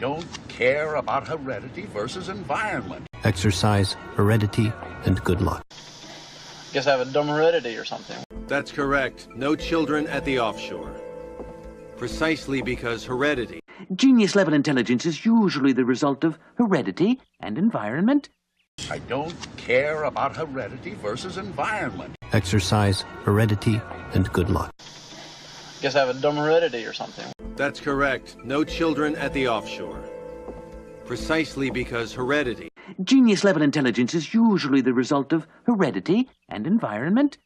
don't care about heredity versus environment. Exercise, heredity, and good luck. Guess I have a dumb heredity or something. That's correct. No children at the offshore. Precisely because heredity. Genius-level intelligence is usually the result of heredity and environment. I don't care about heredity versus environment. Exercise, heredity, and good luck. Guess I have a dumb heredity or something. That's correct. No children at the offshore. Precisely because heredity. Genius-level intelligence is usually the result of heredity and environment.